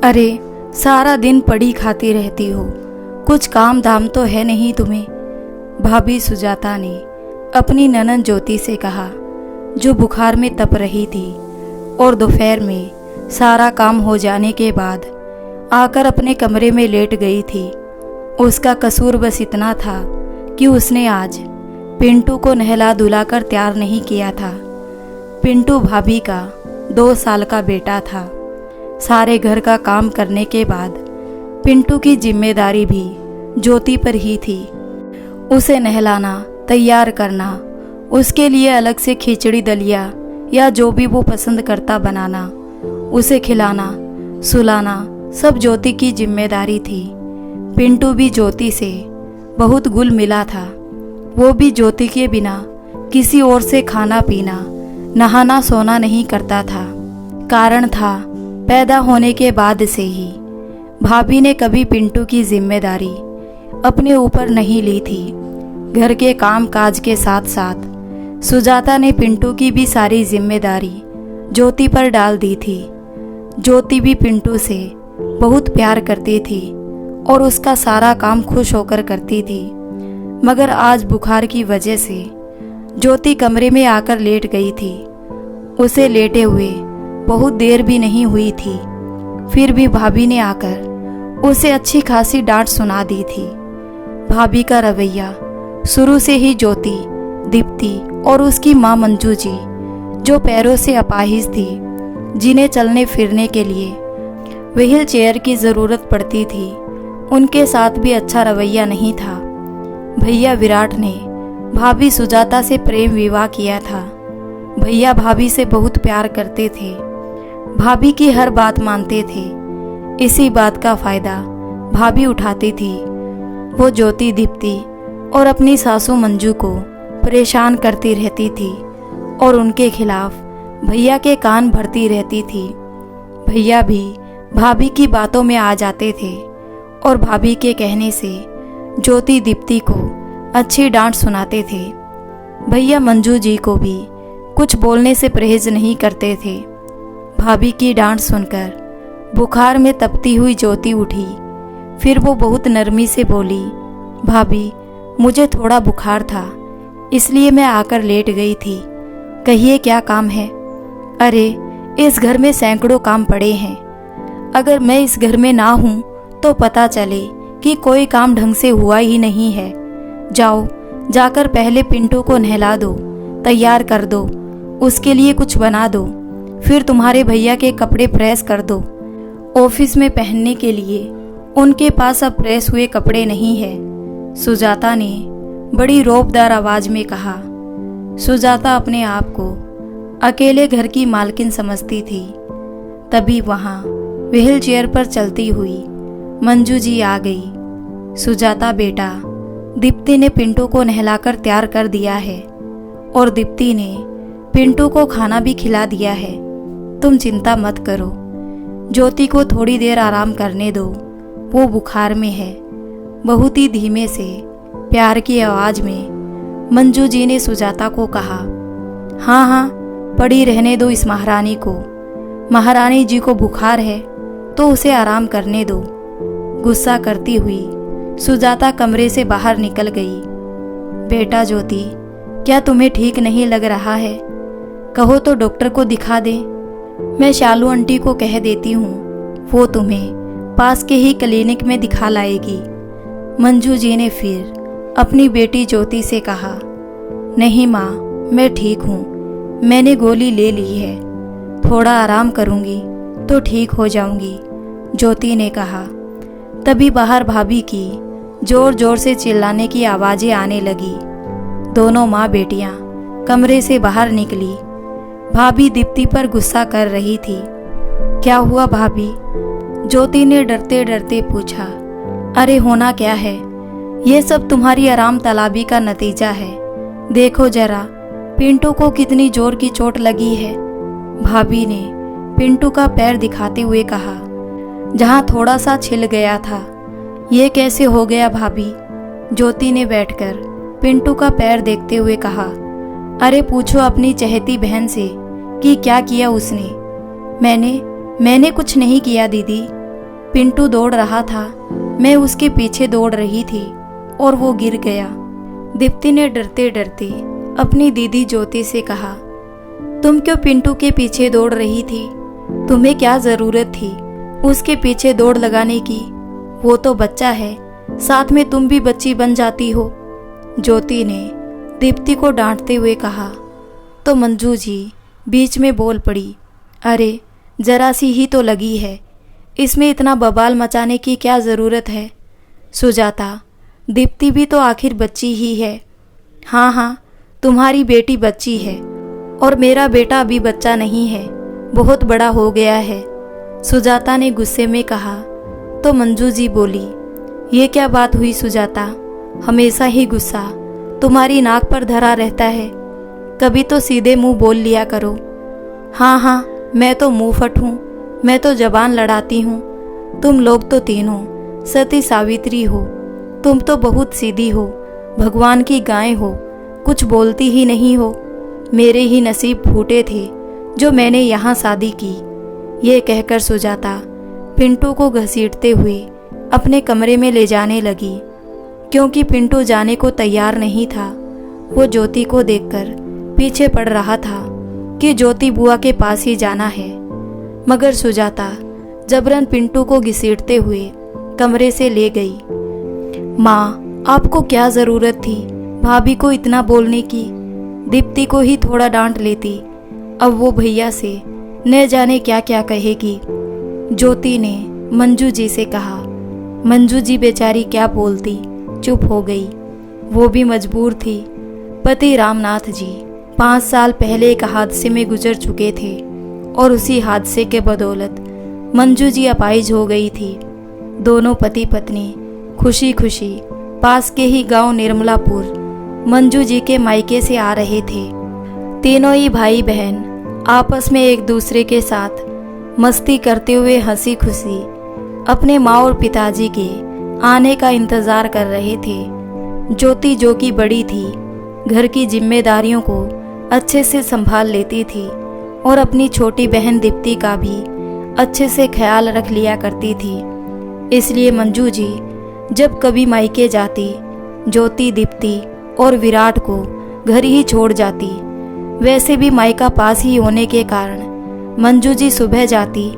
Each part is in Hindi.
अरे, सारा दिन पड़ी खाती रहती हो, कुछ काम धाम तो है नहीं तुम्हें? भाभी सुजाता ने अपनी ननंद ज्योति से कहा, जो बुखार में तप रही थी और दोपहर में सारा काम हो जाने के बाद आकर अपने कमरे में लेट गई थी। उसका कसूर बस इतना था कि उसने आज पिंटू को नहला धुलाकर तैयार नहीं किया था। पिंटू भाभी का 2 साल का बेटा था। सारे घर का काम करने के बाद पिंटू की जिम्मेदारी भी ज्योति पर ही थी। उसे नहलाना, तैयार करना, उसके लिए अलग से खिचड़ी दलिया या जो भी वो पसंद करता बनाना, उसे खिलाना, सुलाना सब ज्योति की जिम्मेदारी थी। पिंटू भी ज्योति से बहुत गुल मिला था। वो भी ज्योति के बिना किसी और से खाना पीना, नहाना सोना नहीं करता था। कारण था, पैदा होने के बाद से ही भाभी ने कभी पिंटू की जिम्मेदारी अपने ऊपर नहीं ली थी। घर के काम काज के साथ साथ सुजाता ने पिंटू की भी सारी जिम्मेदारी ज्योति पर डाल दी थी। ज्योति भी पिंटू से बहुत प्यार करती थी और उसका सारा काम खुश होकर करती थी। मगर आज बुखार की वजह से ज्योति कमरे में आकर लेट गई थी। उसे लेटे हुए बहुत देर भी नहीं हुई थी, फिर भी भाभी ने आकर उसे अच्छी खासी डांट सुना दी थी। भाभी का रवैया शुरू से ही ज्योति, दीप्ति और उसकी माँ मंजू जी, जो पैरों से अपाहिज थी, जिन्हें चलने फिरने के लिए व्हील चेयर की ज़रूरत पड़ती थी, उनके साथ भी अच्छा रवैया नहीं था। भैया विराट ने भाभी सुजाता से प्रेम विवाह किया था। भैया भाभी से बहुत प्यार करते थे, भाभी की हर बात मानते थे। इसी बात का फ़ायदा भाभी उठाती थी। वो ज्योति, दीप्ति और अपनी सासू मंजू को परेशान करती रहती थी और उनके खिलाफ भैया के कान भरती रहती थी। भैया भी भाभी की बातों में आ जाते थे और भाभी के कहने से ज्योति, दीप्ति को अच्छी डांट सुनाते थे। भैया मंजू जी को भी कुछ बोलने से परहेज नहीं करते थे। भाभी की डांट सुनकर बुखार में तपती हुई ज्योति उठी। फिर वो बहुत नरमी से बोली, भाभी, मुझे थोड़ा बुखार था, इसलिए मैं आकर लेट गई थी। कहिए क्या काम है? अरे, इस घर में सैकड़ों काम पड़े हैं। अगर मैं इस घर में ना हूँ तो पता चले कि कोई काम ढंग से हुआ ही नहीं है। जाओ, जाकर पहले पिंटू को नहला दो, तैयार कर दो, उसके लिए कुछ बना दो। फिर तुम्हारे भैया के कपड़े प्रेस कर दो। ऑफिस में पहनने के लिए उनके पास अब प्रेस हुए कपड़े नहीं है। सुजाता ने बड़ी रौबदार आवाज में कहा। सुजाता अपने आप को अकेले घर की मालकिन समझती थी। तभी वहाँ व्हील चेयर पर चलती हुई मंजू जी आ गई। सुजाता बेटा, दीप्ति ने पिंटू को नहलाकर तैयार कर दिया है और दीप्ति ने पिंटू को खाना भी खिला दिया है। तुम चिंता मत करो, ज्योति को थोड़ी देर आराम करने दो, वो बुखार में है। बहुत ही धीमे से प्यार की आवाज़ में मंजू जी ने सुजाता को कहा। हाँ हाँ, पड़ी रहने दो इस महारानी को। महारानी जी को बुखार है तो उसे आराम करने दो। गुस्सा करती हुई सुजाता कमरे से बाहर निकल गई। बेटा ज्योति, क्या तुम्हें ठीक नहीं लग रहा है? कहो तो डॉक्टर को दिखा दे। मैं शालू आंटी को कह देती हूँ, वो तुम्हें पास के ही क्लिनिक में दिखा लाएगी। मंजू जी ने फिर अपनी बेटी ज्योति से कहा। नहीं माँ, मैं ठीक हूँ, मैंने गोली ले ली है, थोड़ा आराम करूँगी तो ठीक हो जाऊँगी, ज्योति ने कहा। तभी बाहर भाभी की जोर जोर से चिल्लाने की आवाज़ें आने लगी। दोनों माँ बेटियाँ कमरे से बाहर निकली। भाभी दीप्ति पर गुस्सा कर रही थी। क्या हुआ भाभी? ज्योति ने डरते डरते पूछा। अरे होना क्या है, ये सब तुम्हारी आराम तलाबी का नतीजा है। देखो जरा, पिंटू को कितनी जोर की चोट लगी है। भाभी ने पिंटू का पैर दिखाते हुए कहा, जहाँ थोड़ा सा छिल गया था। ये कैसे हो गया भाभी? ज्योति ने बैठकर पिंटू का पैर देखते हुए कहा। अरे पूछो अपनी चहेती बहन से कि क्या किया उसने। मैंने कुछ नहीं किया दीदी, पिंटू दौड़ रहा था, मैं उसके पीछे दौड़ रही थी और वो गिर गया। दीप्ति ने डरते डरते अपनी दीदी ज्योति से कहा, तुम क्यों पिंटू के पीछे दौड़ रही थी? तुम्हें क्या जरूरत थी उसके पीछे दौड़ लगाने की? वो तो बच्चा है, साथ में तुम भी बच्ची बन जाती हो। ज्योति ने दीप्ति को डांटते हुए कहा तो मंजू जी बीच में बोल पड़ी, अरे जरा सी ही तो लगी है, इसमें इतना बवाल मचाने की क्या ज़रूरत है? सुजाता, दीप्ति भी तो आखिर बच्ची ही है। हाँ हाँ, तुम्हारी बेटी बच्ची है और मेरा बेटा अभी बच्चा नहीं है, बहुत बड़ा हो गया है। सुजाता ने गुस्से में कहा तो मंजू जी बोली, ये क्या बात हुई सुजाता? हमेशा ही गुस्सा तुम्हारी नाक पर धरा रहता है, कभी तो सीधे मुंह बोल लिया करो। हाँ हाँ, मैं तो मुंह फट हूँ, मैं तो जबान लड़ाती हूँ। तुम लोग तो तीनों सती सावित्री हो, तुम तो बहुत सीधी हो, भगवान की गाय हो, कुछ बोलती ही नहीं हो। मेरे ही नसीब फूटे थे जो मैंने यहाँ शादी की। ये कहकर सुजाता पिंटू को घसीटते हुए अपने कमरे में ले जाने लगी। क्योंकि पिंटू जाने को तैयार नहीं था, वो ज्योति को देखकर पीछे पड़ रहा था कि ज्योति बुआ के पास ही जाना है। मगर सुजाता जबरन पिंटू को घसीटते हुए कमरे से ले गई। माँ, आपको क्या ज़रूरत थी भाभी को इतना बोलने की? दीप्ति को ही थोड़ा डांट लेती, अब वो भैया से न जाने क्या क्या कहेगी। ज्योति ने मंजू जी से कहा। मंजू जी बेचारी क्या बोलती, चुप हो गई। वो भी मजबूर थी। पति रामनाथ जी 5 साल पहले एक हादसे में गुजर चुके थे और उसी हादसे के बदौलत मंजू जी अपाहिज हो गई थी। दोनों पति पत्नी खुशी खुशी पास के ही गांव निर्मलापुर मंजू जी के मायके से आ रहे थे। तीनों ही भाई बहन आपस में एक दूसरे के साथ मस्ती करते हुए हंसी खुशी अपने माँ और पिताजी के आने का इंतजार कर रहे थे। ज्योति जो कि बड़ी थी, घर की जिम्मेदारियों को अच्छे से संभाल लेती थी और अपनी छोटी बहन दीप्ति का भी अच्छे से ख्याल रख लिया करती थी। इसलिए मंजू जी जब कभी मायके जाती, ज्योति, दीप्ति और विराट को घर ही छोड़ जाती। वैसे भी मायका पास ही होने के कारण मंजू जी सुबह जाती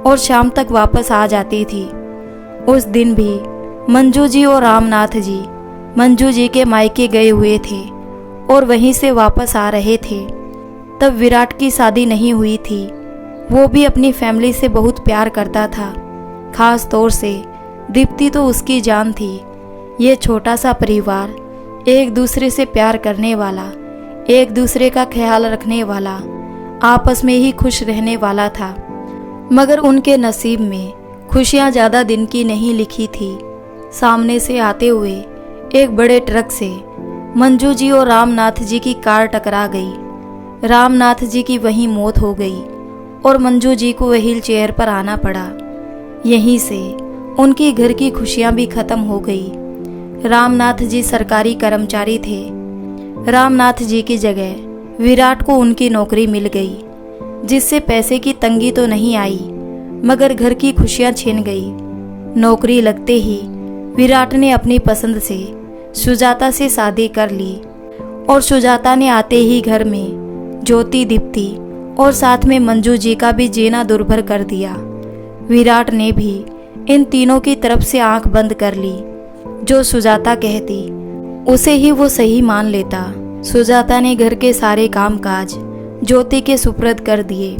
और शाम तक वापस आ जाती थी। उस दिन भी मंजू जी और रामनाथ जी मंजू जी के मायके गए हुए थे और वहीं से वापस आ रहे थे। तब विराट की शादी नहीं हुई थी। वो भी अपनी फैमिली से बहुत प्यार करता था, खास तौर से दीप्ति तो उसकी जान थी। ये छोटा सा परिवार एक दूसरे से प्यार करने वाला, एक दूसरे का ख्याल रखने वाला, आपस में ही खुश रहने वाला था। मगर उनके नसीब में खुशियाँ ज़्यादा दिन की नहीं लिखी थी। सामने से आते हुए एक बड़े ट्रक से मंजू जी और रामनाथ जी की कार टकरा गई। रामनाथ जी की वहीं मौत हो गई और मंजू जी को व्हील चेयर पर आना पड़ा। यहीं से उनकी घर की खुशियाँ भी खत्म हो गई। रामनाथ जी सरकारी कर्मचारी थे। रामनाथ जी की जगह विराट को उनकी नौकरी मिल गई, जिससे पैसे की तंगी तो नहीं आई, मगर घर की खुशियाँ छिन गई। नौकरी लगते ही विराट ने अपनी पसंद से सुजाता से शादी कर ली और सुजाता ने आते ही घर में ज्योति, दीप्ति और साथ में मंजू जी का भी जीना दुर्भर कर दिया। विराट ने भी इन तीनों की तरफ से आंख बंद कर ली। जो सुजाता कहती उसे ही वो सही मान लेता। सुजाता ने घर के सारे कामकाज ज्योति के सुपुर्द कर दिए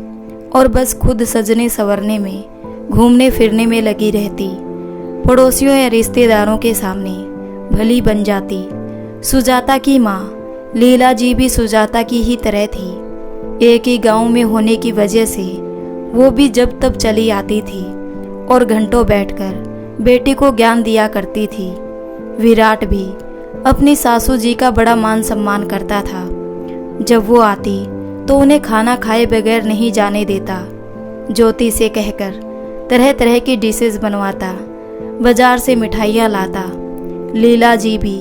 और बस खुद सजने संवरने में, घूमने फिरने में लगी रहती। पड़ोसियों या रिश्तेदारों के सामने भली बन जाती। सुजाता की माँ लीला जी भी सुजाता की ही तरह थी। एक ही गांव में होने की वजह से वो भी जब तब चली आती थी और घंटों बैठकर बेटी को ज्ञान दिया करती थी। विराट भी अपनी सासू जी का बड़ा मान सम्मान करता था। जब वो आती तो उन्हें खाना खाए बगैर नहीं जाने देता। ज्योति से कहकर तरह तरह की डिशेस बनवाता, बाजार से मिठाइयाँ लाता। लीला जी भी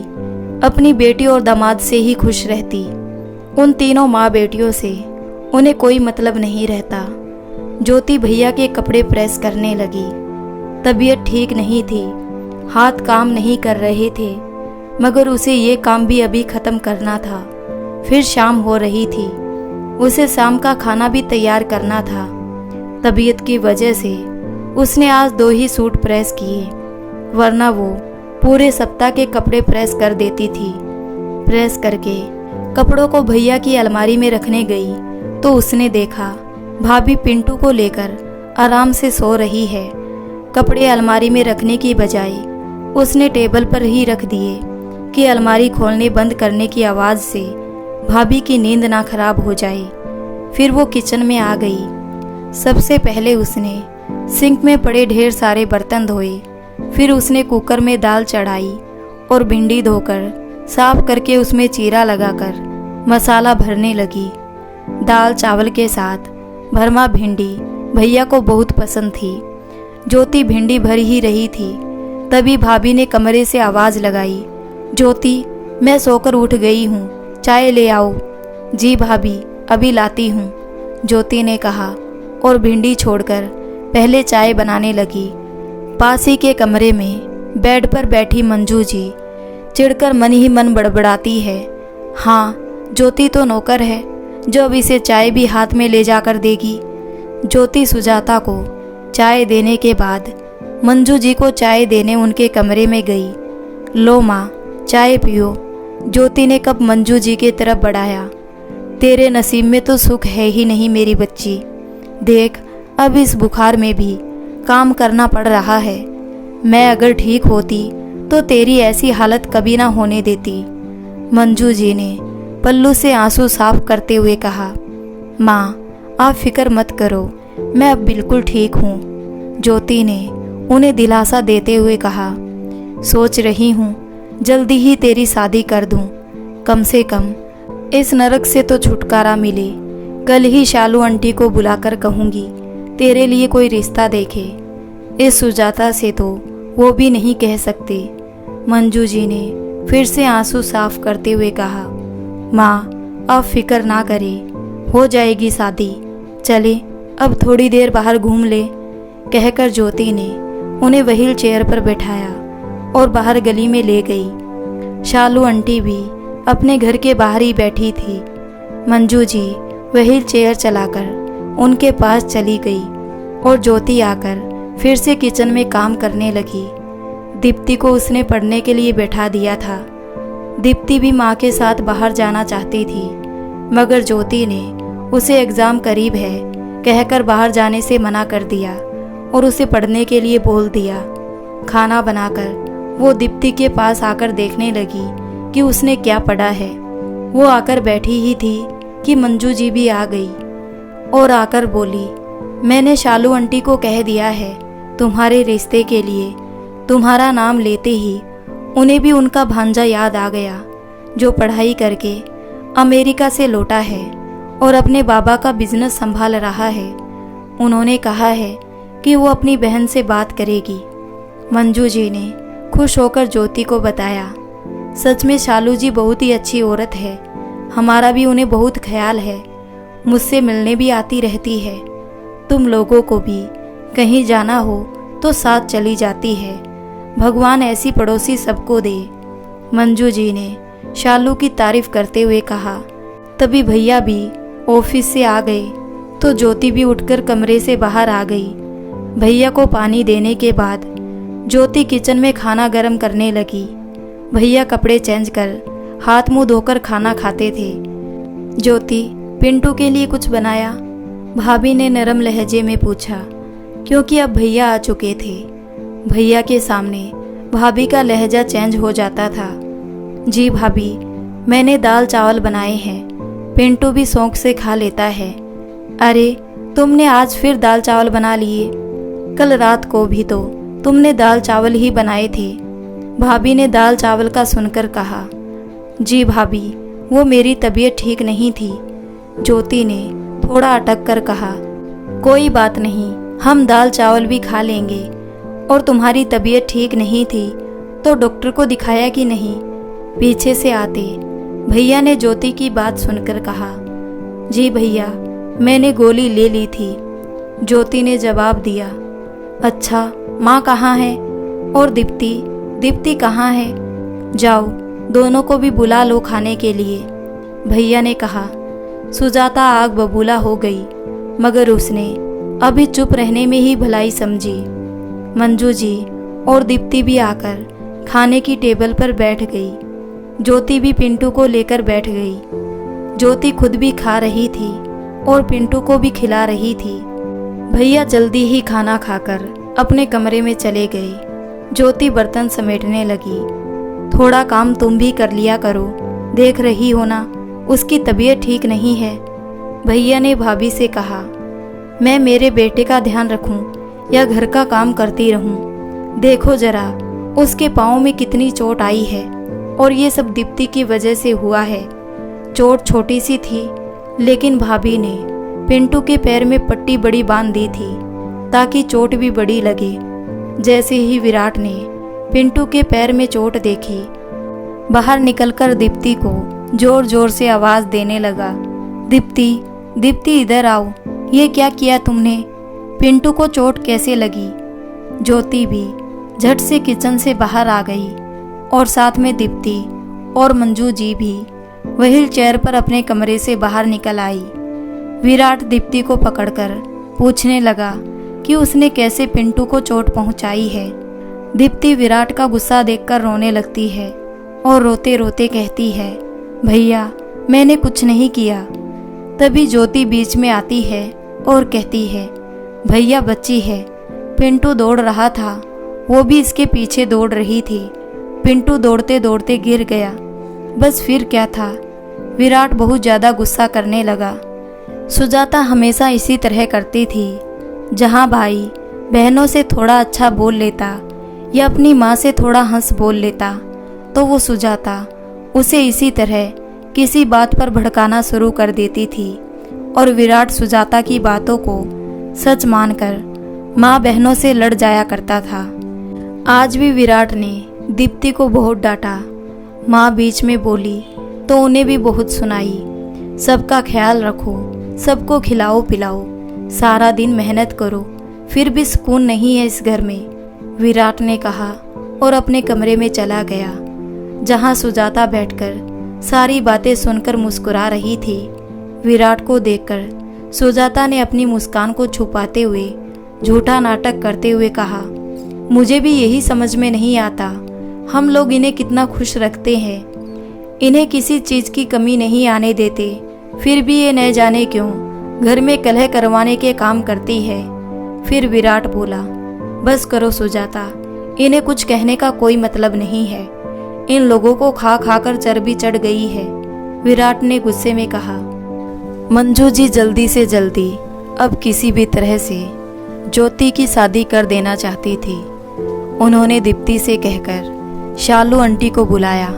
अपनी बेटी और दामाद से ही खुश रहती। उन तीनों माँ बेटियों से उन्हें कोई मतलब नहीं रहता। ज्योति भैया के कपड़े प्रेस करने लगी। तबीयत ठीक नहीं थी, हाथ काम नहीं कर रहे थे, मगर उसे ये काम भी अभी ख़त्म करना था। फिर शाम हो रही थी, उसे शाम का खाना भी तैयार करना था। तबीयत की वजह से उसने आज 2 ही सूट प्रेस किए, वरना वो पूरे सप्ताह के कपड़े प्रेस कर देती थी। प्रेस करके कपड़ों को भैया की अलमारी में रखने गई तो उसने देखा भाभी पिंटू को लेकर आराम से सो रही है। कपड़े अलमारी में रखने की बजाय उसने टेबल पर ही रख दिए कि अलमारी खोलने बंद करने की आवाज़ से भाभी की नींद ना खराब हो जाए। फिर वो किचन में आ गई। सबसे पहले उसने सिंक में पड़े ढेर सारे बर्तन धोए, फिर उसने कुकर में दाल चढ़ाई और भिंडी धोकर साफ करके उसमें चीरा लगाकर मसाला भरने लगी। दाल चावल के साथ भरमा भिंडी भैया को बहुत पसंद थी। ज्योति भिंडी भर ही रही थी, तभी भाभी ने कमरे से आवाज़ लगाई, ज्योति, मैं सोकर उठ गई हूँ, चाय ले आओ। जी भाभी, अभी लाती हूँ, ज्योति ने कहा और भिंडी छोड़कर पहले चाय बनाने लगी। पास ही के कमरे में बेड पर बैठी मंजू जी चिढ़कर मन ही मन बड़बड़ाती है, हाँ, ज्योति तो नौकर है जो अब इसे चाय भी हाथ में ले जाकर देगी। ज्योति सुजाता को चाय देने के बाद मंजू जी को चाय देने उनके कमरे में गई। लो माँ, चाय पियो। ज्योति ने कप मंजू जी की तरफ बढ़ाया। तेरे नसीब में तो सुख है ही नहीं मेरी बच्ची। देख, अब इस बुखार में भी काम करना पड़ रहा है। मैं अगर ठीक होती तो तेरी ऐसी हालत कभी ना होने देती। मंजू जी ने पल्लू से आंसू साफ करते हुए कहा, माँ, आप फिक्र मत करो, मैं अब बिल्कुल ठीक हूँ। ज्योति ने उन्हें दिलासा देते हुए कहा, सोच रही हूँ जल्दी ही तेरी शादी कर दूँ, कम से कम इस नरक से तो छुटकारा मिले। कल ही शालू आंटी को बुलाकर कहूँगी तेरे लिए कोई रिश्ता देखे। इस सुजाता से तो वो भी नहीं कह सकते। मंजू जी ने फिर से आंसू साफ करते हुए कहा, माँ, अब फिक्र ना करें, हो जाएगी शादी। चले अब थोड़ी देर बाहर घूम ले। कहकर ज्योति ने उन्हें व्हील चेयर पर बैठाया और बाहर गली में ले गई। शालू आंटी भी अपने घर के बाहर ही बैठी थी। मंजू जी व्हील चेयर चलाकर उनके पास चली गई और ज्योति आकर फिर से किचन में काम करने लगी। दीप्ति को उसने पढ़ने के लिए बैठा दिया था। दीप्ति भी माँ के साथ बाहर जाना चाहती थी, मगर ज्योति ने उसे एग्ज़ाम करीब है कहकर बाहर जाने से मना कर दिया और उसे पढ़ने के लिए बोल दिया। खाना बनाकर वो दीप्ति के पास आकर देखने लगी कि उसने क्या पढ़ा है। वो आकर बैठी ही थी कि मंजू जी भी आ गई और आकर बोली, मैंने शालू आंटी को कह दिया है तुम्हारे रिश्ते के लिए। तुम्हारा नाम लेते ही उन्हें भी उनका भांजा याद आ गया जो पढ़ाई करके अमेरिका से लौटा है और अपने बाबा का बिजनेस संभाल रहा है। उन्होंने कहा है कि वो अपनी बहन से बात करेगी। मंजू जी ने खुश होकर ज्योति को बताया, सच में शालू जी बहुत ही अच्छी औरत है, हमारा भी उन्हें बहुत ख्याल है, मुझसे मिलने भी आती रहती है। तुम लोगों को भी कहीं जाना हो तो साथ चली जाती है। भगवान ऐसी पड़ोसी सबको दे। मंजू जी ने शालू की तारीफ करते हुए कहा। तभी भैया भी ऑफिस से आ गए तो ज्योति भी उठकर कमरे से बाहर आ गई। भैया को पानी देने के बाद ज्योति किचन में खाना गर्म करने लगी। भैया कपड़े चेंज कर हाथ मुंह धोकर खाना खाते थे। ज्योति, पिंटू के लिए कुछ बनाया? भाभी ने नरम लहजे में पूछा, क्योंकि अब भैया आ चुके थे। भैया के सामने भाभी का लहजा चेंज हो जाता था। जी भाभी, मैंने दाल चावल बनाए हैं, पिंटू भी शौक से खा लेता है। अरे, तुमने आज फिर दाल चावल बना लिए? कल रात को भी तो तुमने दाल चावल ही बनाए थे। भाभी ने दाल चावल का सुनकर कहा। जी भाभी, वो मेरी तबीयत ठीक नहीं थी। ज्योति ने थोड़ा अटक कर कहा, कोई बात नहीं, हम दाल चावल भी खा लेंगे। और तुम्हारी तबीयत ठीक नहीं थी तो डॉक्टर को दिखाया कि नहीं? पीछे से आते भैया ने ज्योति की बात सुनकर कहा, जी भैया, मैंने गोली ले ली थी। ज्योति ने जवाब दिया, अच्छा, माँ कहाँ है? और दीप्ति, दीप्ति कहाँ है? जाओ, दोनों को भी बुला लो खाने के लिए, भैया ने कहा। सुजाता आग बबूला हो गई, मगर उसने अभी चुप रहने में ही भलाई समझी। मंजू जी और दीप्ति भी आकर खाने की टेबल पर बैठ गई। ज्योति भी पिंटू को लेकर बैठ गई। ज्योति खुद भी खा रही थी और पिंटू को भी खिला रही थी। भैया जल्दी ही खाना खाकर अपने कमरे में चले गए। ज्योति बर्तन समेटने लगी। थोड़ा काम तुम भी कर लिया करो, देख रही हो ना उसकी तबीयत ठीक नहीं है, भैया ने भाभी से कहा। मैं मेरे बेटे का ध्यान रखूं या घर का काम करती रहूं? देखो जरा उसके पाँव में कितनी चोट आई है, और ये सब दीप्ति की वजह से हुआ है। चोट छोटी सी थी, लेकिन भाभी ने पिंटू के पैर में पट्टी बड़ी बांध दी थी ताकि चोट भी बड़ी लगे। जैसे ही विराट ने पिंटू के पैर में चोट देखी, बाहर निकलकर दीप्ति को जोर जोर से आवाज देने लगा। दीप्ति, दीप्ति इधर आओ, ये क्या किया तुमने? पिंटू को चोट कैसे लगी? ज्योति भी झट से किचन से बाहर आ गई और साथ में दीप्ति और मंजू जी भी व्हील चेयर पर अपने कमरे से बाहर निकल आई। विराट दीप्ति को पकड़कर पूछने लगा कि उसने कैसे पिंटू को चोट पहुंचाई है। दीप्ति विराट का गुस्सा देखकर रोने लगती है और रोते रोते कहती है, भैया मैंने कुछ नहीं किया। तभी ज्योति बीच में आती है और कहती है, भैया बच्ची है, पिंटू दौड़ रहा था, वो भी इसके पीछे दौड़ रही थी। पिंटू दौड़ते दौड़ते गिर गया, बस फिर क्या था। विराट बहुत ज़्यादा गुस्सा करने लगा। सुजाता हमेशा इसी तरह करती थी। जहाँ भाई बहनों से थोड़ा अच्छा बोल लेता या अपनी माँ से थोड़ा हंस बोल लेता, तो वो सुजाता उसे इसी तरह किसी बात पर भड़काना शुरू कर देती थी। और विराट सुजाता की बातों को सच मानकर माँ बहनों से लड़ जाया करता था। आज भी विराट ने दीप्ति को बहुत डांटा। माँ बीच में बोली तो उन्हें भी बहुत सुनाई। सबका ख्याल रखो, सबको खिलाओ पिलाओ, सारा दिन मेहनत करो, फिर भी सुकून नहीं है इस घर में, विराट ने कहा और अपने कमरे में चला गया, जहाँ सुजाता बैठकर सारी बातें सुनकर मुस्कुरा रही थी। विराट को देखकर सुजाता ने अपनी मुस्कान को छुपाते हुए झूठा नाटक करते हुए कहा, मुझे भी यही समझ में नहीं आता, हम लोग इन्हें कितना खुश रखते हैं, इन्हें किसी चीज़ की कमी नहीं आने देते, फिर भी ये न जाने क्यों घर में कलह करवाने के काम करती है। फिर विराट बोला, बस करो सुजाता, इन्हें कुछ कहने का कोई मतलब नहीं है, इन लोगों को खा खा कर चर्बी चढ़ गई है, विराट ने गुस्से में कहा। मंजू जी जल्दी से जल्दी अब किसी भी तरह से ज्योति की शादी कर देना चाहती थी। उन्होंने दीप्ति से कहकर शालू आंटी को बुलाया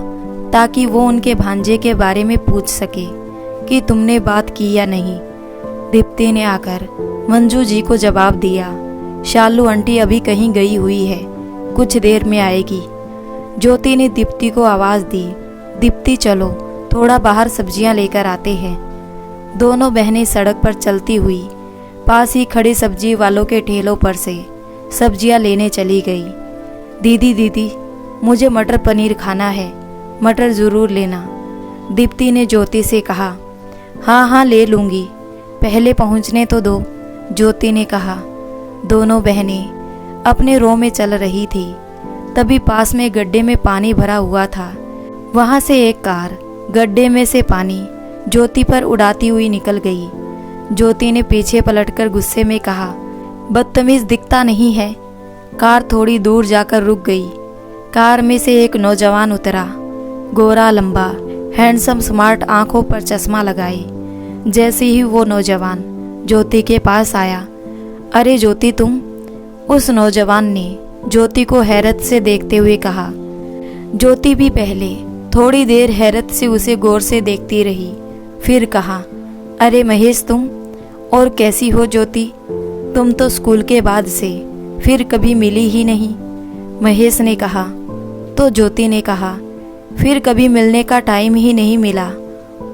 ताकि वो उनके भांजे के बारे में पूछ सके कि तुमने बात की या नहीं। दीप्ति ने आकर मंजू जी को जवाब दिया, शालू आंटी अभी कहीं गई हुई है, कुछ देर में आएगी। ज्योति ने दीप्ति को आवाज़ दी, दीप्ति चलो थोड़ा बाहर सब्जियां लेकर आते हैं। दोनों बहनें सड़क पर चलती हुई पास ही खड़े सब्जी वालों के ठेलों पर से सब्जियां लेने चली गई। दीदी दीदी मुझे मटर पनीर खाना है, मटर ज़रूर लेना, दीप्ति ने ज्योति से कहा। हाँ हाँ ले लूँगी, पहले पहुँचने तो दो, ज्योति ने कहा। दोनों बहनें अपने रो में चल रही थी। तभी पास में गड्ढे में पानी भरा हुआ था। वहाँ से एक कार गड्ढे में से पानी ज्योति पर उड़ाती हुई निकल गई। ज्योति ने पीछे पलटकर गुस्से में कहा, बदतमीज़ दिखता नहीं है। कार थोड़ी दूर जाकर रुक गई। कार में से एक नौजवान उतरा, गोरा लंबा हैंडसम स्मार्ट, आंखों पर चश्मा लगाए। जैसे ही वो नौजवान ज्योति के पास आया, अरे ज्योति तुम, उस नौजवान ने ज्योति को हैरत से देखते हुए कहा। ज्योति भी पहले थोड़ी देर हैरत से उसे गौर से देखती रही, फिर कहा, अरे महेश तुम, और कैसी हो ज्योति, तुम तो स्कूल के बाद से फिर कभी मिली ही नहीं। महेश ने कहा। तो ज्योति ने कहा, फिर कभी मिलने का टाइम ही नहीं मिला।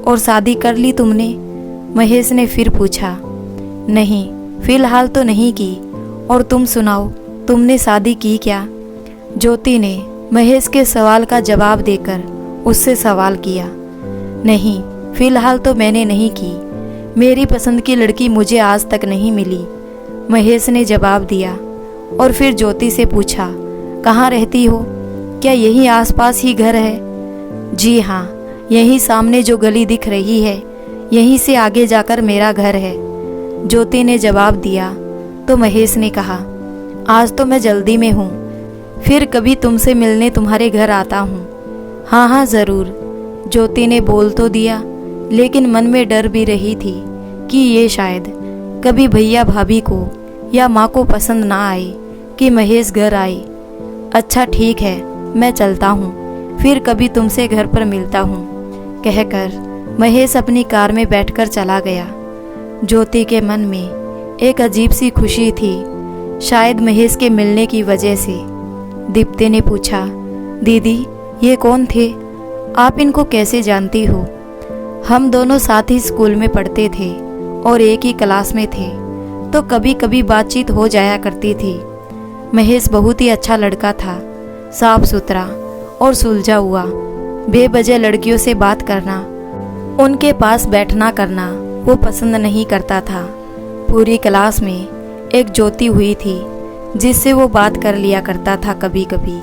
और शादी कर ली तुमने? महेश ने फिर पूछा। नहीं, फिलहाल तो नहीं की। और तुम सुनाओ, तुमने शादी की क्या? ज्योति ने महेश के सवाल का जवाब देकर उससे सवाल किया। नहीं, फिलहाल तो मैंने नहीं की। मेरी पसंद की लड़की मुझे आज तक नहीं मिली, महेश ने जवाब दिया। और फिर ज्योति से पूछा, कहाँ रहती हो? क्या यहीं आसपास ही घर है? जी हाँ, यहीं सामने जो गली दिख रही है, यहीं से आगे जाकर मेरा घर है, ज्योति ने जवाब दिया। तो महेश ने कहा, आज तो मैं जल्दी में हूँ, फिर कभी तुमसे मिलने तुम्हारे घर आता हूँ। हाँ हाँ ज़रूर, ज्योति ने बोल तो दिया, लेकिन मन में डर भी रही थी कि ये शायद कभी भैया भाभी को या माँ को पसंद ना आए कि महेश घर आए। अच्छा ठीक है, मैं चलता हूँ, फिर कभी तुमसे घर पर मिलता हूँ, कहकर महेश अपनी कार में बैठकर चला गया। ज्योति के मन में एक अजीब सी खुशी थी, शायद महेश के मिलने की वजह से। दीप्ति ने पूछा, दीदी ये कौन थे? आप इनको कैसे जानती हो? हम दोनों साथ ही स्कूल में पढ़ते थे और एक ही क्लास में थे, तो कभी कभी बातचीत हो जाया करती थी। महेश बहुत ही अच्छा लड़का था, साफ सुथरा और सुलझा हुआ। बेवजह लड़कियों से बात करना, उनके पास बैठना करना वो पसंद नहीं करता था। पूरी क्लास में एक ज्योति हुई थी जिससे वो बात कर लिया करता था कभी कभी,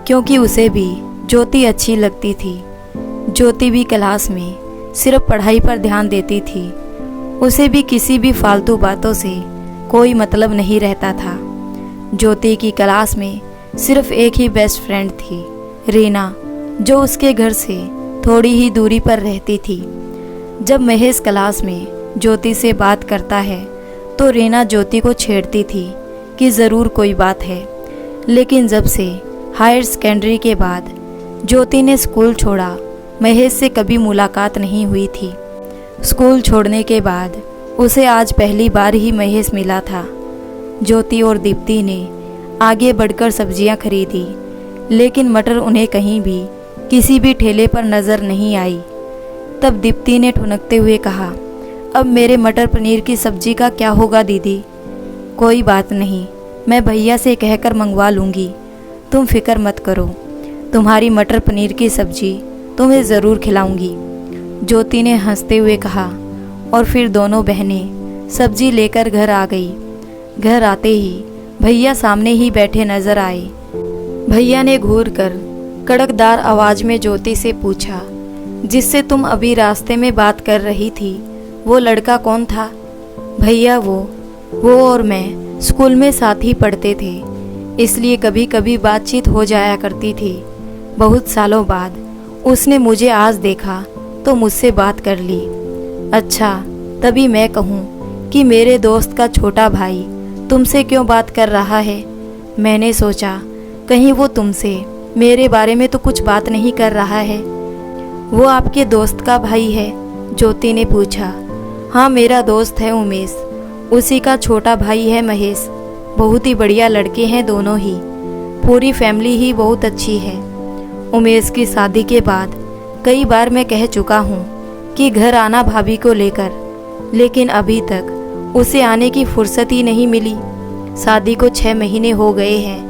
क्योंकि उसे भी ज्योति अच्छी लगती थी। ज्योति भी क्लास में सिर्फ पढ़ाई पर ध्यान देती थी, उसे भी किसी भी फालतू बातों से कोई मतलब नहीं रहता था। ज्योति की क्लास में सिर्फ एक ही बेस्ट फ्रेंड थी, रीना, जो उसके घर से थोड़ी ही दूरी पर रहती थी। जब महेश क्लास में ज्योति से बात करता है तो रीना ज्योति को छेड़ती थी कि ज़रूर कोई बात है। लेकिन जब से हायर सेकेंडरी के बाद ज्योति ने स्कूल छोड़ा, महेश से कभी मुलाकात नहीं हुई थी। स्कूल छोड़ने के बाद उसे आज पहली बार ही महेश मिला था। ज्योति और दीप्ति ने आगे बढ़कर सब्जियां खरीदी, लेकिन मटर उन्हें कहीं भी किसी भी ठेले पर नज़र नहीं आई। तब दीप्ति ने ठुनकते हुए कहा, अब मेरे मटर पनीर की सब्जी का क्या होगा दीदी? कोई बात नहीं, मैं भैया से कहकर मंगवा लूँगी, तुम फिक्र मत करो, तुम्हारी मटर पनीर की सब्जी तुम्हें ज़रूर खिलाऊंगी, ज्योति ने हंसते हुए कहा। और फिर दोनों बहनें सब्जी लेकर घर आ गई। घर आते ही भैया सामने ही बैठे नजर आए। भैया ने घूरकर कड़कदार आवाज में ज्योति से पूछा, जिससे तुम अभी रास्ते में बात कर रही थी, वो लड़का कौन था? भैया वो और मैं स्कूल में साथ ही पढ़ते थे, इसलिए कभी कभी बातचीत हो जाया करती थी। बहुत सालों बाद उसने मुझे आज देखा तो मुझसे बात कर ली। अच्छा, तभी मैं कहूँ कि मेरे दोस्त का छोटा भाई तुमसे क्यों बात कर रहा है। मैंने सोचा कहीं वो तुमसे मेरे बारे में तो कुछ बात नहीं कर रहा है। वो आपके दोस्त का भाई है? ज्योति ने पूछा। हाँ, मेरा दोस्त है उमेश, उसी का छोटा भाई है महेश। बहुत ही बढ़िया लड़के हैं दोनों ही, पूरी फैमिली ही बहुत अच्छी है। उमेश की शादी के बाद कई बार मैं कह चुका हूँ कि घर आना भाभी को लेकर, लेकिन अभी तक उसे आने की फुर्सत ही नहीं मिली। शादी को 6 महीने हो गए हैं।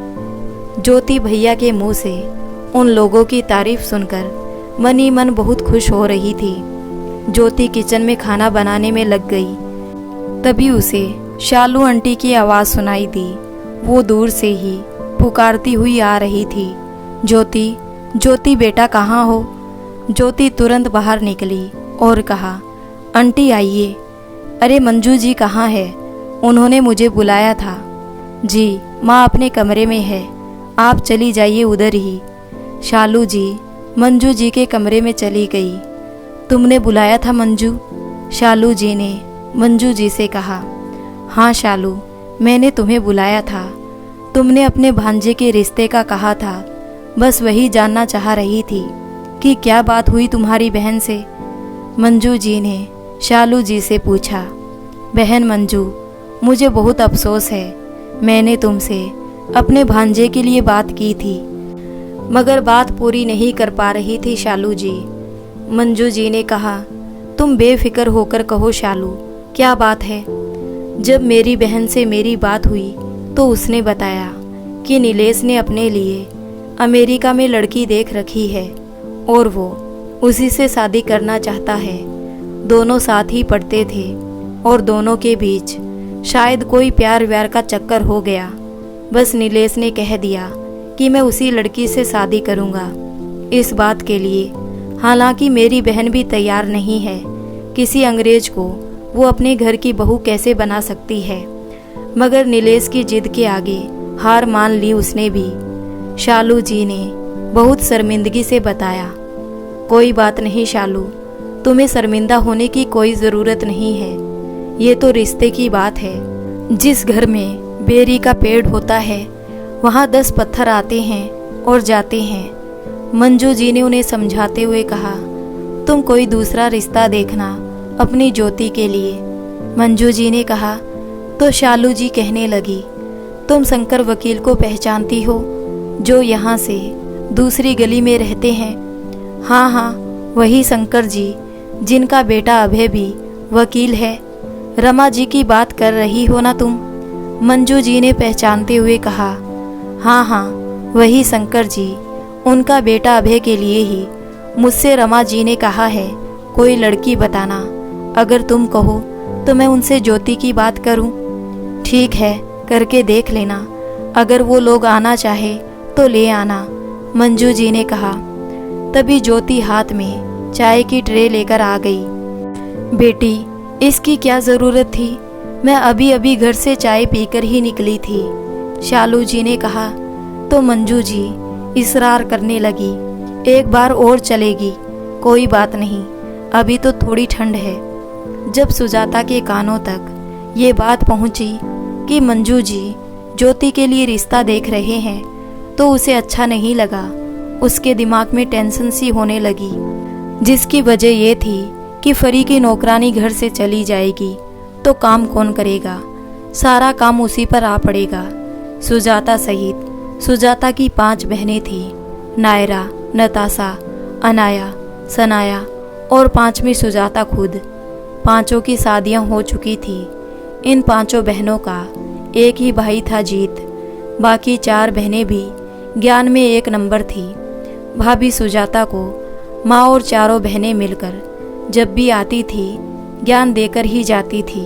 ज्योति भैया के मुंह से उन लोगों की तारीफ सुनकर मन ही मन बहुत खुश हो रही थी। ज्योति किचन में खाना बनाने में लग गई। तभी उसे शालू आंटी की आवाज़ सुनाई दी। वो दूर से ही पुकारती हुई आ रही थी, ज्योति, ज्योति बेटा कहाँ हो? ज्योति तुरंत बाहर निकली और कहा, आंटी आइए। अरे मंजू जी कहाँ है? उन्होंने मुझे बुलाया था। जी, माँ अपने कमरे में है, आप चली जाइए उधर ही। शालू जी मंजू जी के कमरे में चली गई। तुमने बुलाया था मंजू? शालू जी ने मंजू जी से कहा। हाँ शालू, मैंने तुम्हें बुलाया था। तुमने अपने भांजे के रिश्ते का कहा था, बस वही जानना चाह रही थी कि क्या बात हुई तुम्हारी बहन से। मंजू जी ने शालू जी से पूछा। बहन मंजू, मुझे बहुत अफसोस है, मैंने तुमसे अपने भांजे के लिए बात की थी, मगर बात पूरी नहीं कर पा रही थी शालू जी। मंजू जी ने कहा, तुम बेफिक्र होकर कहो शालू, क्या बात है? जब मेरी बहन से मेरी बात हुई तो उसने बताया कि नीलेश ने अपने लिए अमेरिका में लड़की देख रखी है और वो उसी से शादी करना चाहता है। दोनों साथ ही पढ़ते थे और दोनों के बीच शायद कोई प्यार व्यार का चक्कर हो गया। बस नीलेश ने कह दिया कि मैं उसी लड़की से शादी करूँगा। इस बात के लिए हालांकि मेरी बहन भी तैयार नहीं है। किसी अंग्रेज को वो अपने घर की बहू कैसे बना सकती है, मगर नीलेश की जिद के आगे हार मान ली उसने भी। शालू जी ने बहुत शर्मिंदगी से बताया, कोई बात नहीं शालू, तुम्हें शर्मिंदा होने की कोई ज़रूरत नहीं है। ये तो रिश्ते की बात है। जिस घर में बेरी का पेड़ होता है वहाँ 10 पत्थर आते हैं और जाते हैं। मंजू जी ने उन्हें समझाते हुए कहा, तुम कोई दूसरा रिश्ता देखना अपनी ज्योति के लिए। मंजू जी ने कहा तो शालू जी कहने लगी, तुम शंकर वकील को पहचानती हो जो यहाँ से दूसरी गली में रहते हैं? हाँ हाँ, वही शंकर जी जिनका बेटा अभय भी वकील है। रमा जी की बात कर रही हो ना तुम? मंजू जी ने पहचानते हुए कहा, हाँ हाँ, वही शंकर जी। उनका बेटा अभय के लिए ही मुझसे रमा जी ने कहा है कोई लड़की बताना। अगर तुम कहो तो मैं उनसे ज्योति की बात करूं। ठीक है, करके देख लेना। अगर वो लोग आना चाहे तो ले आना, मंजू जी ने कहा। तभी ज्योति हाथ में चाय की ट्रे लेकर आ गई। बेटी, इसकी क्या ज़रूरत थी? मैं अभी अभी घर से चाय पीकर ही निकली थी, शालू जी ने कहा। तो मंजू जी इसरार करने लगी, एक बार और चलेगी, कोई बात नहीं, अभी तो थोड़ी ठंड है। जब सुजाता के कानों तक ये बात पहुंची कि मंजू जी ज्योति के लिए रिश्ता देख रहे हैं तो उसे अच्छा नहीं लगा। उसके दिमाग में टेंशन सी होने लगी, जिसकी वजह ये थी कि फरी की नौकरानी घर से चली जाएगी तो काम कौन करेगा? सारा काम उसी पर आ पड़ेगा। सुजाता सहित सुजाता की 5 बहनें थीं, नायरा, नताशा, अनाया, सनाया और 5वीं सुजाता खुद। 5 की शादियां हो चुकी थी। इन 5 बहनों का एक ही भाई था, जीत। बाकी 4 बहनें भी ज्ञान में 1 नंबर थी। भाभी सुजाता को माँ और 4 बहनें मिलकर जब भी आती थी ज्ञान देकर ही जाती थी।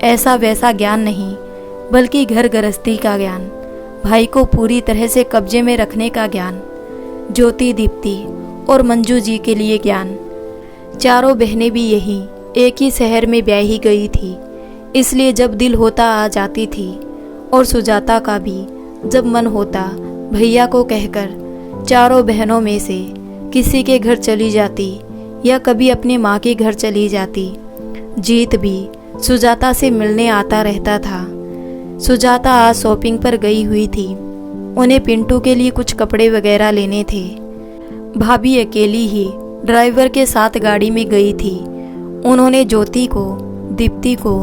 ऐसा वैसा ज्ञान नहीं, बल्कि घर गृहस्थी का ज्ञान, भाई को पूरी तरह से कब्जे में रखने का ज्ञान। ज्योति, दीप्ति और मंजू जी के लिए ज्ञान। 4 बहनें भी यहीं एक ही शहर में ब्याही गई थी, इसलिए जब दिल होता आ जाती थी। और सुजाता का भी जब मन होता भैया को कहकर 4 बहनों में से किसी के घर चली जाती या कभी अपनी माँ के घर चली जाती। जीत भी सुजाता से मिलने आता रहता था। सुजाता आज शॉपिंग पर गई हुई थी। उन्हें पिंटू के लिए कुछ कपड़े वगैरह लेने थे। भाभी अकेली ही ड्राइवर के साथ गाड़ी में गई थी। उन्होंने ज्योति को, दीप्ति को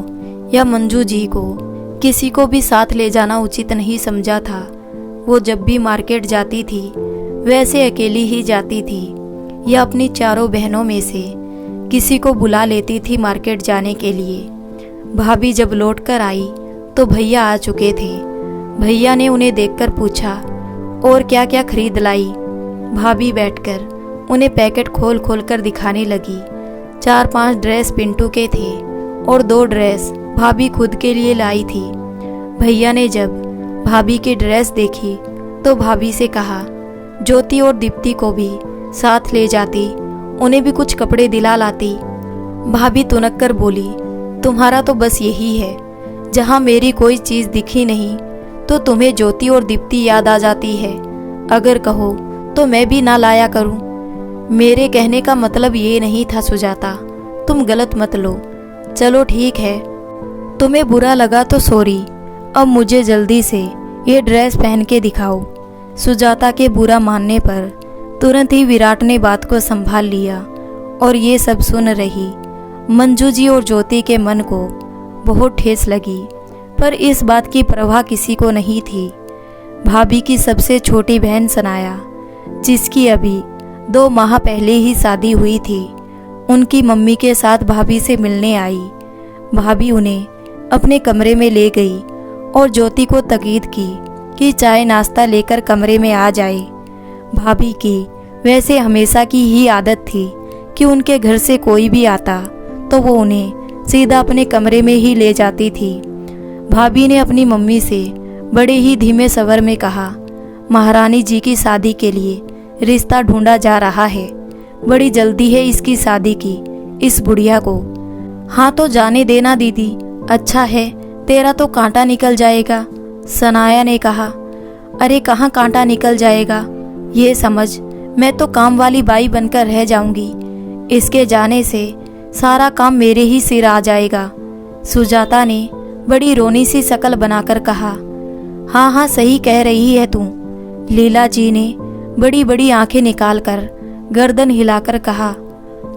या मंजू जी को किसी को भी साथ ले जाना उचित नहीं समझा था। वो जब भी मार्केट जाती थी वैसे अकेली ही जाती थी या अपनी 4 बहनों में से किसी को बुला लेती थी मार्केट जाने के लिए। भाभी जब लौट कर आई तो भैया आ चुके थे। भैया ने उन्हें देखकर पूछा, और क्या क्या खरीद लाई? भाभी बैठकर उन्हें पैकेट खोल खोल कर दिखाने लगी। 4-5 ड्रेस पिंटू के थे और 2 ड्रेस भाभी खुद के लिए लाई थी। भैया ने जब भाभी की ड्रेस देखी तो भाभी से कहा, ज्योति और दीप्ति को भी साथ ले जाती, उन्हें भी कुछ कपड़े दिला लाती। भाभी तुनक कर बोली, तुम्हारा तो बस यही है, जहाँ मेरी कोई चीज़ दिखी नहीं तो तुम्हें ज्योति और दीप्ति याद आ जाती है। अगर कहो तो मैं भी ना लाया करूँ। मेरे कहने का मतलब ये नहीं था सुजाता, तुम गलत मत लो। चलो ठीक है, तुम्हें बुरा लगा तो सॉरी। अब मुझे जल्दी से ये ड्रेस पहन के दिखाओ। सुजाता के बुरा मानने पर तुरंत ही विराट ने बात को संभाल लिया और ये सब सुन रही मंजू जी और ज्योति के मन को बहुत ठेस लगी, पर इस बात की परवाह किसी को नहीं थी। भाभी की सबसे छोटी बहन सनाया, जिसकी अभी 2 माह पहले ही शादी हुई थी, उनकी मम्मी के साथ भाभी से मिलने आई। भाभी उन्हें अपने कमरे में ले गई और ज्योति को ताकीद की कि चाय नाश्ता लेकर कमरे में आ जाए। भाभी की वैसे हमेशा की ही आदत थी कि उनके घर से कोई भी आता तो वो उन्हें सीधा अपने कमरे में ही ले जाती थी। भाभी ने अपनी मम्मी से बड़े ही धीमे स्वर में कहा, महारानी जी की शादी के लिए रिश्ता ढूंढा जा रहा है, बड़ी जल्दी है इसकी शादी की, इस बुढ़िया को। हाँ तो जाने देना दीदी, अच्छा है, तेरा तो कांटा निकल जाएगा, सनाया ने कहा। अरे कहाँ कांटा निकल जाएगा, ये समझ मैं तो काम वाली बाई बनकर रह जाऊंगी, इसके जाने से सारा काम मेरे ही सिर आ जाएगा, सुजाता ने बड़ी रोनी सी शक्ल बनाकर कहा। हाँ हाँ सही कह रही है तू, लीला जी ने बड़ी बड़ी आंखें निकालकर गर्दन हिलाकर कहा।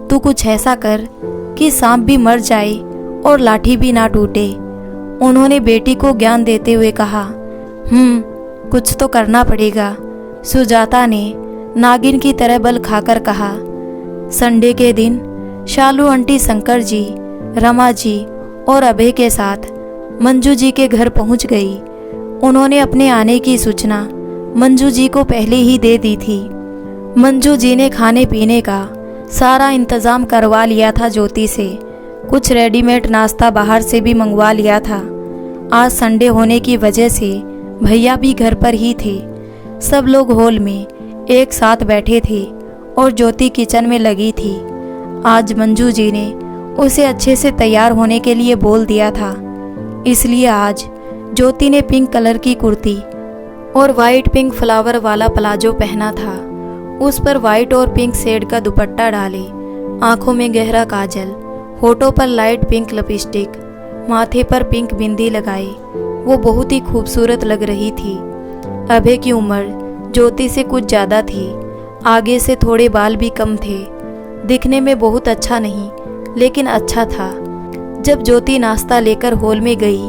तू कुछ ऐसा कर कि सांप भी मर जाए और लाठी भी ना टूटे। उन्होंने बेटी को ज्ञान देते हुए कहा। कुछ तो करना पड़ेगा, सुजाता ने नागिन की तरह बल खाकर कहा। संडे के दिन शालू आंटी शंकर जी, रमा जी और अभय के साथ मंजू जी के घर पहुंच गई। उन्होंने अपने आने की सूचना मंजू जी को पहले ही दे दी थी। मंजू जी ने खाने पीने का सारा इंतज़ाम करवा लिया था ज्योति से, कुछ रेडीमेड नाश्ता बाहर से भी मंगवा लिया था। आज संडे होने की वजह से भैया भी घर पर ही थे। सब लोग हॉल में एक साथ बैठे थे और ज्योति किचन में लगी थी। आज मंजू जी ने उसे अच्छे से तैयार होने के लिए बोल दिया था, इसलिए आज ज्योति ने पिंक कलर की कुर्ती और वाइट पिंक फ्लावर वाला प्लाजो पहना था। उस पर वाइट और पिंक शेड का दुपट्टा डाले, आंखों में गहरा काजल, होठों पर लाइट पिंक लिपस्टिक, माथे पर पिंक बिंदी लगाई वो बहुत ही खूबसूरत लग रही थी। अभय की उम्र ज्योति से कुछ ज़्यादा थी, आगे से थोड़े बाल भी कम थे। दिखने में बहुत अच्छा नहीं लेकिन अच्छा था। जब ज्योति नाश्ता लेकर हॉल में गई,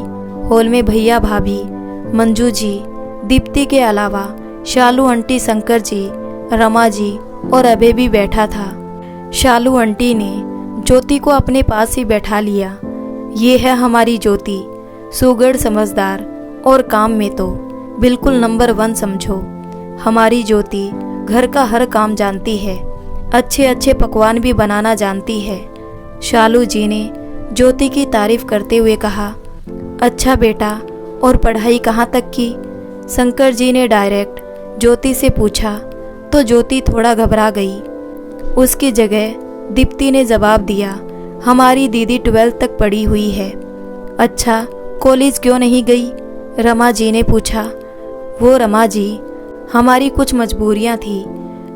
हॉल में भैया भाभी, मंजू जी, दीप्ति के अलावा शालू आंटी, शंकर जी, रमा जी और अभय भी बैठा था। शालू आंटी ने ज्योति को अपने पास ही बैठा लिया। ये है हमारी ज्योति, सुगढ़, समझदार और काम में तो बिल्कुल नंबर 1 समझो। हमारी ज्योति घर का हर काम जानती है, अच्छे अच्छे पकवान भी बनाना जानती है। शालू जी ने ज्योति की तारीफ करते हुए कहा। अच्छा बेटा, और पढ़ाई कहाँ तक की? शंकर जी ने डायरेक्ट ज्योति से पूछा तो ज्योति थोड़ा घबरा गई। उसकी जगह दीप्ति ने जवाब दिया, हमारी दीदी 12th तक पढ़ी हुई है। अच्छा, कॉलेज क्यों नहीं गई? रमा जी ने पूछा। वो रमा जी, हमारी कुछ मजबूरियां थी,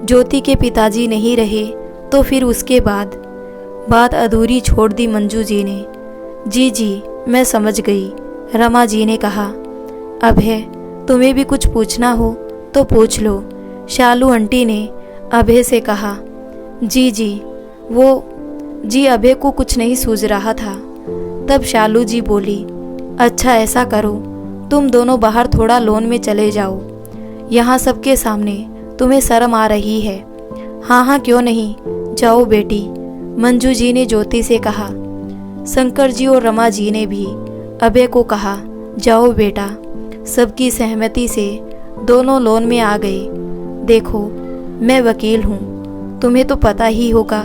ज्योति के पिताजी नहीं रहे तो फिर उसके बाद बात अधूरी छोड़ दी मंजू जी ने। जी मैं समझ गई, रमा जी ने कहा। अभय, तुम्हें भी कुछ पूछना हो तो पूछ लो, शालू आंटी ने अभय से कहा। जी अभय को कुछ नहीं सूझ रहा था। तब शालू जी बोली, अच्छा ऐसा करो, तुम दोनों बाहर थोड़ा लॉन में चले जाओ, यहाँ सबके सामने तुम्हें शर्म आ रही है। हाँ क्यों नहीं, जाओ बेटी, मंजू जी ने ज्योति से कहा। शंकर जी और रमा जी ने भी अभय को कहा, जाओ बेटा। सबकी सहमति से दोनों लॉन में आ गए। देखो, मैं वकील हूँ, तुम्हें तो पता ही होगा।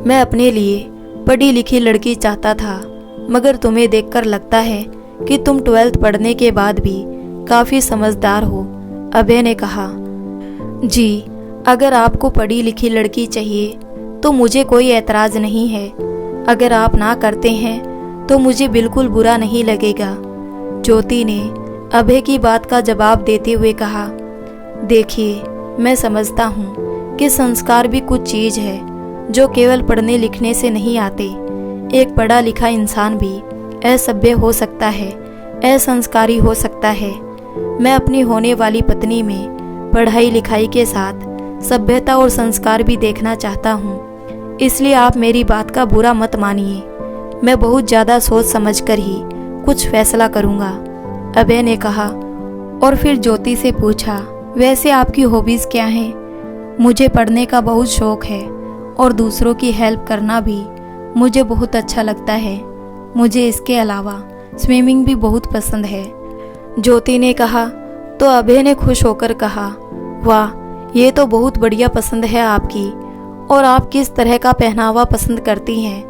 मैं अपने लिए पढ़ी लिखी लड़की चाहता था, मगर तुम्हें देखकर लगता है कि तुम 12th पढ़ने के बाद भी काफ़ी समझदार हो, अभय ने कहा। जी, अगर आपको पढ़ी लिखी लड़की चाहिए तो मुझे कोई एतराज़ नहीं है। अगर आप ना करते हैं तो मुझे बिल्कुल बुरा नहीं लगेगा, ज्योति ने अभय की बात का जवाब देते हुए कहा। देखिए, मैं समझता हूँ कि संस्कार भी कुछ चीज़ है जो केवल पढ़ने लिखने से नहीं आते। एक पढ़ा लिखा इंसान भी असभ्य हो सकता है, असंस्कारी हो सकता है। मैं अपनी होने वाली पत्नी में पढ़ाई लिखाई के साथ सभ्यता और संस्कार भी देखना चाहता हूँ, इसलिए आप मेरी बात का बुरा मत मानिए। मैं बहुत ज़्यादा सोच समझकर ही कुछ फैसला करूँगा, अभय ने कहा। और फिर ज्योति से पूछा, वैसे आपकी हॉबीज़ क्या हैं? मुझे पढ़ने का बहुत शौक़ है और दूसरों की हेल्प करना भी मुझे बहुत अच्छा लगता है। मुझे इसके अलावा स्विमिंग भी बहुत पसंद है, ज्योति ने कहा। तो अभय ने खुश होकर कहा, वाह, ये तो बहुत बढ़िया पसंद है आपकी। और आप किस तरह का पहनावा पसंद करती हैं?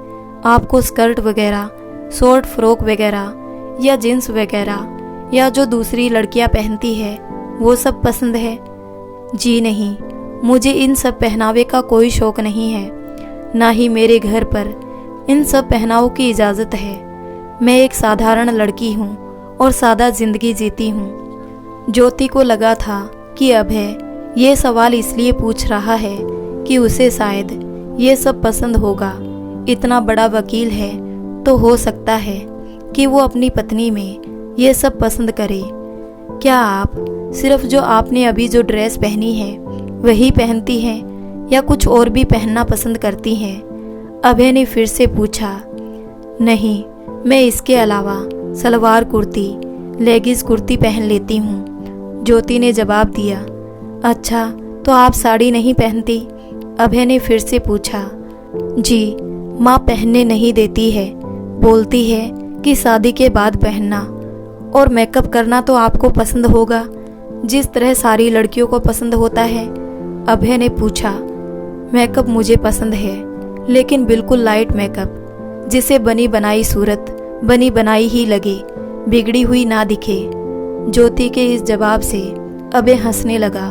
आपको स्कर्ट वगैरह, शॉर्ट फ्रॉक वगैरह या जीन्स वगैरह, या जो दूसरी लड़कियां पहनती है वो सब पसंद है? जी नहीं, मुझे इन सब पहनावे का कोई शौक नहीं है, ना ही मेरे घर पर इन सब पहनावों की इजाज़त है। मैं एक साधारण लड़की हूँ और सादा जिंदगी जीती हूँ। ज्योति को लगा था कि अभय ये सवाल इसलिए पूछ रहा है कि उसे शायद ये सब पसंद होगा। इतना बड़ा वकील है तो हो सकता है कि वो अपनी पत्नी में ये सब पसंद करे। क्या आप सिर्फ जो आपने अभी जो ड्रेस पहनी है वही पहनती हैं या कुछ और भी पहनना पसंद करती हैं? अभय ने फिर से पूछा। नहीं, मैं इसके अलावा सलवार कुर्ती, लेगिंस कुर्ती पहन लेती हूँ, ज्योति ने जवाब दिया। अच्छा, तो आप साड़ी नहीं पहनती? अभय ने फिर से पूछा। जी, माँ पहनने नहीं देती है, बोलती है कि शादी के बाद पहनना। और मेकअप करना तो आपको पसंद होगा, जिस तरह सारी लड़कियों को पसंद होता है? अभय ने पूछा। मेकअप मुझे पसंद है, लेकिन बिल्कुल लाइट मेकअप, जिसे बनी बनाई सूरत बनी बनाई ही लगे, बिगड़ी हुई ना दिखे। ज्योति के इस जवाब से अभय हंसने लगा।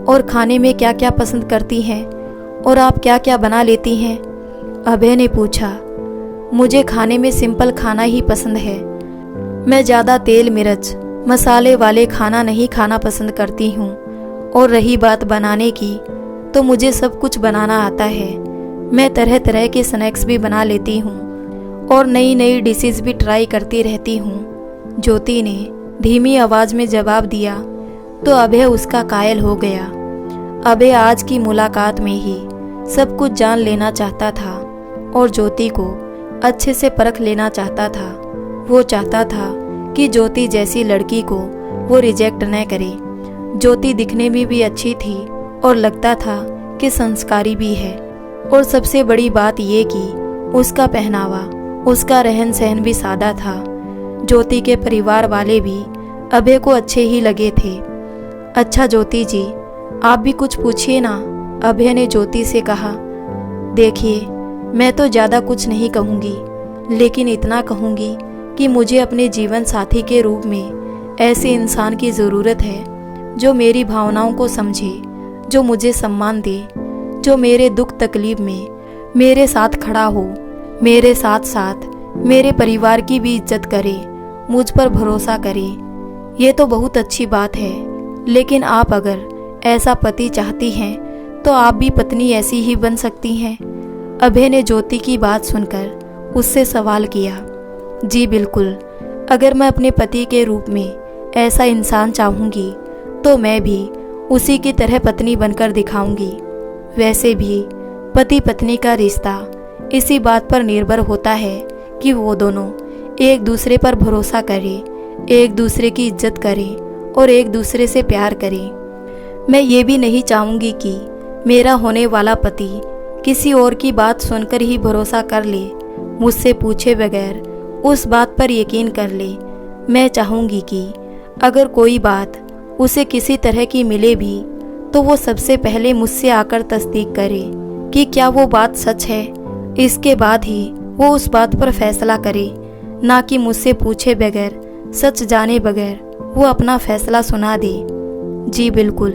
और खाने में क्या क्या पसंद करती हैं और आप क्या क्या बना लेती हैं? अभय ने पूछा। मुझे खाने में सिंपल खाना ही पसंद है। मैं ज़्यादा तेल मिर्च मसाले वाले खाना नहीं खाना पसंद करती हूँ। और रही बात बनाने की, तो मुझे सब कुछ बनाना आता है। मैं तरह तरह के स्नैक्स भी बना लेती हूँ और नई नई डिशेस भी ट्राई करती रहती हूँ, ज्योति ने धीमी आवाज़ में जवाब दिया। तो अभय उसका कायल हो गया। अभय आज की मुलाकात में ही सब कुछ जान लेना चाहता था और ज्योति को अच्छे से परख लेना चाहता था। वो चाहता था कि ज्योति जैसी लड़की को वो रिजेक्ट न करे। ज्योति दिखने में भी अच्छी थी और लगता था कि संस्कारी भी है। और सबसे बड़ी बात ये कि उसका पहनावा, उसका रहन सहन भी सादा था। ज्योति के परिवार वाले भी अभय को अच्छे ही लगे थे। अच्छा ज्योति जी, आप भी कुछ पूछिए ना, अभय ने ज्योति से कहा। देखिए, मैं तो ज़्यादा कुछ नहीं कहूँगी, लेकिन इतना कहूँगी कि मुझे अपने जीवन साथी के रूप में ऐसे इंसान की ज़रूरत है जो मेरी भावनाओं को समझे, जो मुझे सम्मान दे, जो मेरे दुख तकलीफ में मेरे साथ खड़ा हो, मेरे साथ साथ मेरे परिवार की भी इज्जत करे, मुझ पर भरोसा करे। ये तो बहुत अच्छी बात है, लेकिन आप अगर ऐसा पति चाहती हैं तो आप भी पत्नी ऐसी ही बन सकती हैं। अभय ने ज्योति की बात सुनकर उससे सवाल किया। जी बिल्कुल, अगर मैं अपने पति के रूप में ऐसा इंसान चाहूँगी तो मैं भी उसी की तरह पत्नी बनकर दिखाऊंगी। वैसे भी पति पत्नी का रिश्ता इसी बात पर निर्भर होता है कि वो दोनों एक दूसरे पर भरोसा करें, एक दूसरे की इज्जत करें और एक दूसरे से प्यार करें। मैं ये भी नहीं चाहूँगी कि मेरा होने वाला पति किसी और की बात सुनकर ही भरोसा कर ले, मुझसे पूछे बगैर उस बात पर यकीन कर ले। मैं चाहूँगी कि अगर कोई बात उसे किसी तरह की मिले भी तो वो सबसे पहले मुझसे आकर तस्दीक करे कि क्या वो बात सच है। इसके बाद ही वो उस बात पर फैसला करे, ना कि मुझसे पूछे बगैर, सच जाने बगैर वो अपना फैसला सुना दे। जी बिल्कुल,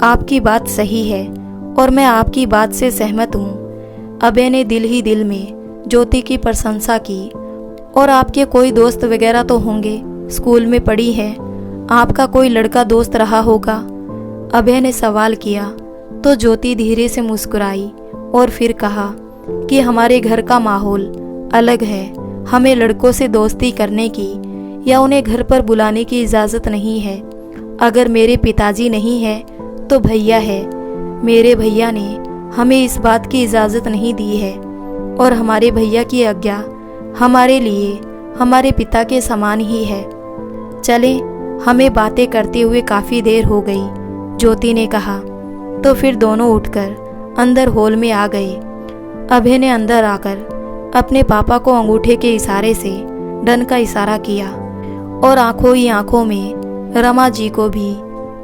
आपकी बात सही है और मैं आपकी बात से सहमत हूँ। अभय ने दिल ही दिल में ज्योति की प्रशंसा की। और आपके कोई दोस्त वगैरह तो होंगे, स्कूल में पढ़ी है, आपका कोई लड़का दोस्त रहा होगा? अभय ने सवाल किया तो ज्योति धीरे से मुस्कुराई और फिर कहा कि हमारे घर का माहौल अलग है, हमें लड़कों से दोस्ती करने की या उन्हें घर पर बुलाने की इजाज़त नहीं है। अगर मेरे पिताजी नहीं है तो भैया है। मेरे भैया ने हमें इस बात की इजाज़त नहीं दी है और हमारे भैया की आज्ञा हमारे लिए हमारे पिता के समान ही है। चलें, हमें बातें करते हुए काफ़ी देर हो गई, ज्योति ने कहा। तो फिर दोनों उठकर अंदर हॉल में आ गए। अभय ने अंदर आकर अपने पापा को अंगूठे के इशारे से डन का इशारा किया और आंखों ही आंखों में रमा जी को भी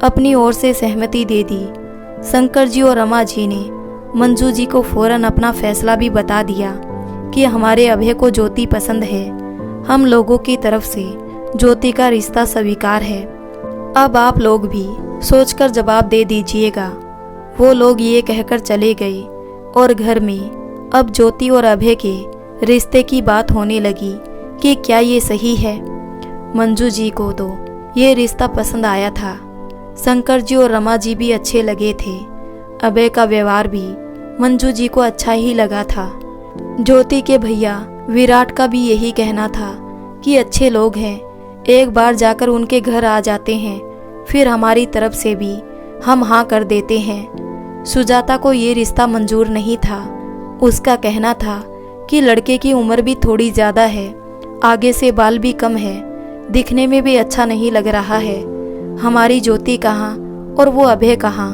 अपनी ओर से सहमति दे दी। शंकर जी और रमा जी ने मंजू जी को फौरन अपना फैसला भी बता दिया कि हमारे अभय को ज्योति पसंद है। हम लोगों की तरफ से ज्योति का रिश्ता स्वीकार है। अब आप लोग भी सोचकर जवाब दे दीजिएगा। वो लोग ये कहकर चले गए और घर में अब ज्योति और अभय के रिश्ते की बात होने लगी कि क्या ये सही है। मंजू जी को तो ये रिश्ता पसंद आया था। शंकर जी और रमा जी भी अच्छे लगे थे। अभय का व्यवहार भी मंजू जी को अच्छा ही लगा था। ज्योति के भैया विराट का भी यही कहना था कि अच्छे लोग हैं, एक बार जाकर उनके घर आ जाते हैं, फिर हमारी तरफ से भी हम हाँ कर देते हैं। सुजाता को ये रिश्ता मंजूर नहीं था। उसका कहना था कि लड़के की उम्र भी थोड़ी ज़्यादा है, आगे से बाल भी कम है, दिखने में भी अच्छा नहीं लग रहा है। हमारी ज्योति कहाँ और वो अभय कहाँ?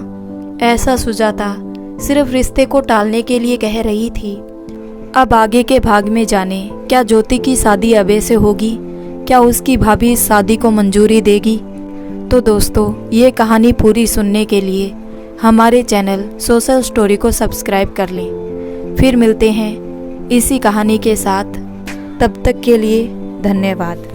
ऐसा सुजाता सिर्फ रिश्ते को टालने के लिए कह रही थी। अब आगे के भाग में जाने क्या ज्योति की शादी अभय से होगी, क्या उसकी भाभी इस शादी को मंजूरी देगी। तो दोस्तों, ये कहानी पूरी सुनने के लिए हमारे चैनल सोशल स्टोरी को सब्सक्राइब कर लें। फिर मिलते हैं इसी कहानी के साथ। तब तक के लिए धन्यवाद।